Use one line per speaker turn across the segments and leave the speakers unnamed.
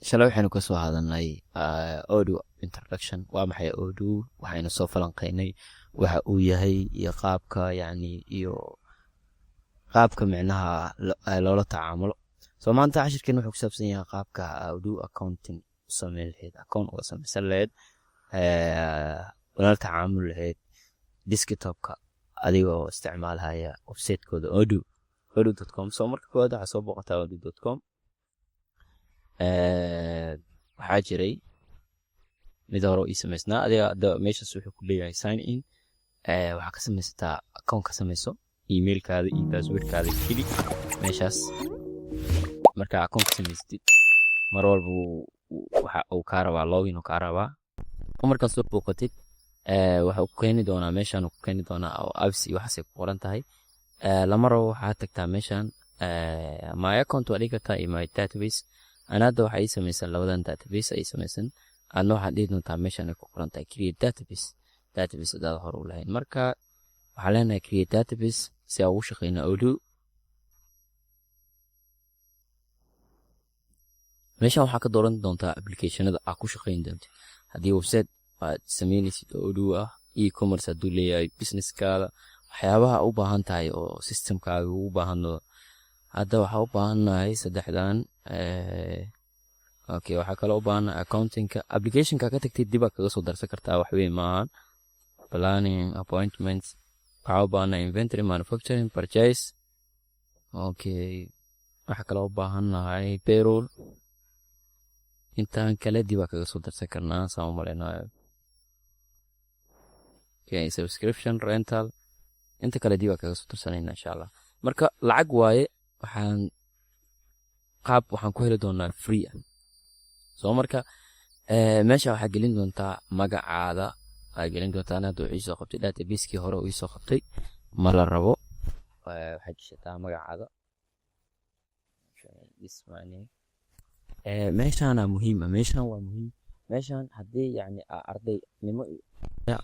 shalay waxaynu ka soo hadalnay Odoo introduction. Waa maxay Odoo? Waxaynu soo falanqaynay waxa uu yahay iyo qaabka iyo qaabka micnaha loola tacaamulo. So maanta cashirkeenu wuxuu ku saabsan yahay qaabka Odoo accounting u sameyn lahayd, account uga samaysan lahayd, loola tacaamul lahayd desktop-ka adigoo isticmaalaya website-kooda odoo.com. So marka koowaad waxaa soo booqataa odoo.com. waxaa jiray mid hore oo ii samaysnaa adiga meeshaas wuxuu ku leeyahay sign in. waxaa ka samaysataa account ka samayso, emailkaada iyo passwordkaada keli meeshaas. marka account ka samaysatid mar walba waxa uu kaa rabaa login uu kaa rabaa. markaad soo booqatid waxa uu ku keeni doonaa meeshaan, uu ku keeni doonaa oo apps iyo waxaas ay ku qoran tahay. lama rabo waxaa tagtaa meeshaan my account waa dhigi kartaa iyo my database. hadda waxaa ii samaysan labadan database ay samaysan. adna waxaad dhihi doontaa meeshaan ay ku qoran tahay create database hadaad hore u lahayn. marka waxaa leenahay create database si aan ugu shaqeyna Odoo. meeshaan waxaa ka dooran doontaa applicationada aad ku shaqeyn doonto. haddii website aad sameynaysid oo Odoo ah, e-commerce hadduu leeyahay, businesskaada, waxyaabaha u baahan tahay oo systemkaaga u baahano. hadda waxaa u baahannahay saddexdan. okay, waxaa kaloo u baahannahay accountingka. applicationka ka tagtid dib aad kaga soo darsan kartaa, wax weyn maahan. planning, appointments, waxaa u baahannahay inventory, manufacturing, purchase. okay, waxaa kaloo u baahannahay payroll. intaan kale dib aad kaga soo darsan karnaa saan u malaynayo. okay, subscription, rental, inta kale dib aad kaga soo darsanayna insha Allah. marka lacag waaye, waxaan ku heli doonaa free ah. soo marka meesha waxaa gelin doontaa magacaada, waxaa gelin doontaa hadda uu soo qabtay database-kii hore uu soo qabtay ma la rabo. waxaa gashataa magacaada. meeshaan muhiim ah, meeshaan waa muhiim. meeshaan haddii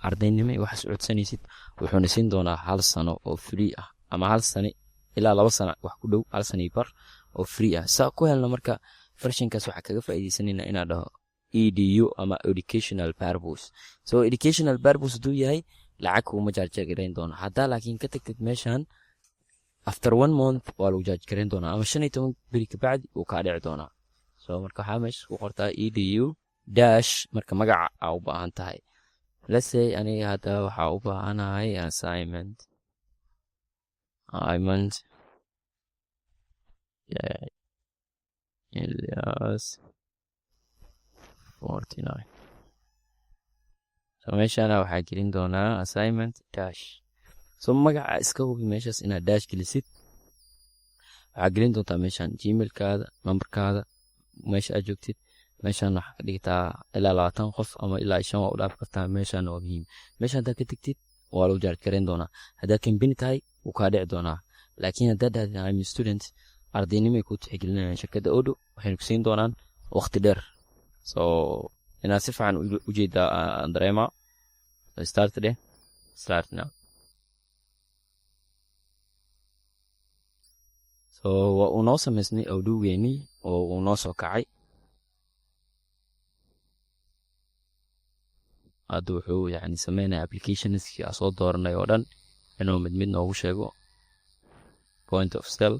ardaynimo waxaas codsanaysid wuxuuna siin doonaa 1 sano oo free ah, ama 1 sano ilaa 2 sano wax ku dhow, 1 sano iyo bar oo free ah. saa ku helna marka versionkaas waxaa kaga faa'iideysanayna inaan dhaho edu ama educational purpose. so educational purpose haduu yahay lacag kuma charge gareyn doono. haddaa laakiin ka tagtid meeshaan after 1 month waa lagu charge gareyn doonaa, ama 15 beri kabacdi uu kaa dhici doonaa. so marka waxaa meesha ku qortaa edu dash marka magaca aa u baahan tahay. let's say aniga hadda waxaa u baahanahay assignment Ilyas 49. so meeshaana waxaa gelin doonaa assignment dash. so magaca iska hubi meeshaas inaad dash gelisid. waxaa gelin doontaa meeshaan gmailkaada, numberkaada, meesha aad joogtid. meeshaan waxaa ka dhigtaa ilaa 20 qof ama ilaa 5 waa u dhaaf kartaa. meeshaan waa muhiim. meesha haddaad ka tagtid waa lagu charge gareyn doonaa. haddaad company tahay wuu kaa dhici doonaa. laakiin haddaad dhahday I'm a student, ardaynimay ku tixgelinayaan shirkadda Odoo, waxayna ku siin doonaan waqti dheer. so inaad si fiican u jeedaa dareema. start now. so waa uu noo samaysnay Odoo-geennii oo uu noo soo kacay. hadda wuxuu sameynaya applicationskii aan soo dooranay oo dhan inuu mid noogu sheego. point of sale,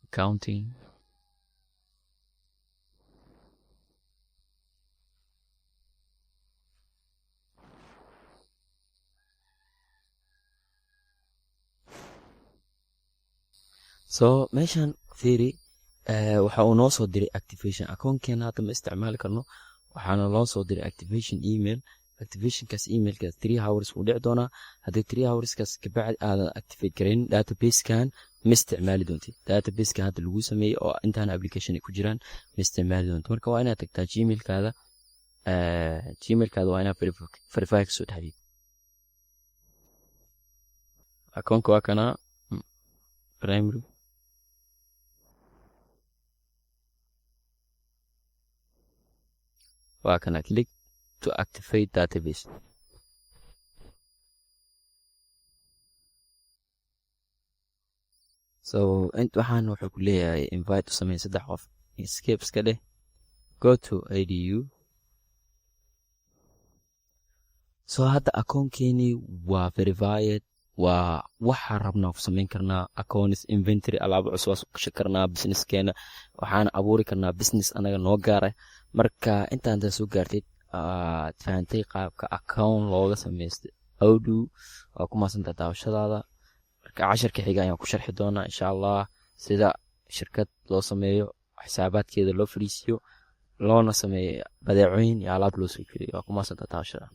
accounting, so meeshaan fiiri waxa uu noo soo diray activation. account-keena hadda ma isticmaali karno, waxaana loo soo diray activation email. activationkaas emailkaas 3 hours uu dhici doonaa. haddii 3 hourskaas kabacdi aadan activate gareyn database-kan ma isticmaali doontid. database-kan hadda lagu sameeyey oo intaan application ay ku jiraan ma isticmaali doonto. marka waa inaad tagtaa gmailkaada. waa inaad verify kasoo dhaxdid. account-ka waa kana primary. waa kana click to activate database. so int waxaan wuxuu ku leeyahay invite u samee 3 qof escape iska dheh go to adu so hadda akoonkeeni waa verified waa waxa rabnaa ku samayn karnaa accounts inventory alaabo cusub ku gashan karnaa businesskeena waxaan abuuri karnaa business anaga noo gaar ah marka intaan soo gaartay fahamtay qaabka account looga sameeyo Odoo waa ku maasantaa daawashadaada marka casharka xiga ayaan ku sharxi doonaa insha Allah sida shirkad loo sameeyo xisaabaadkeeda loo fariisiyo loona sameeyo badeecooyin iyo alaab loo soo geliyo waa ku maasantaa daawashada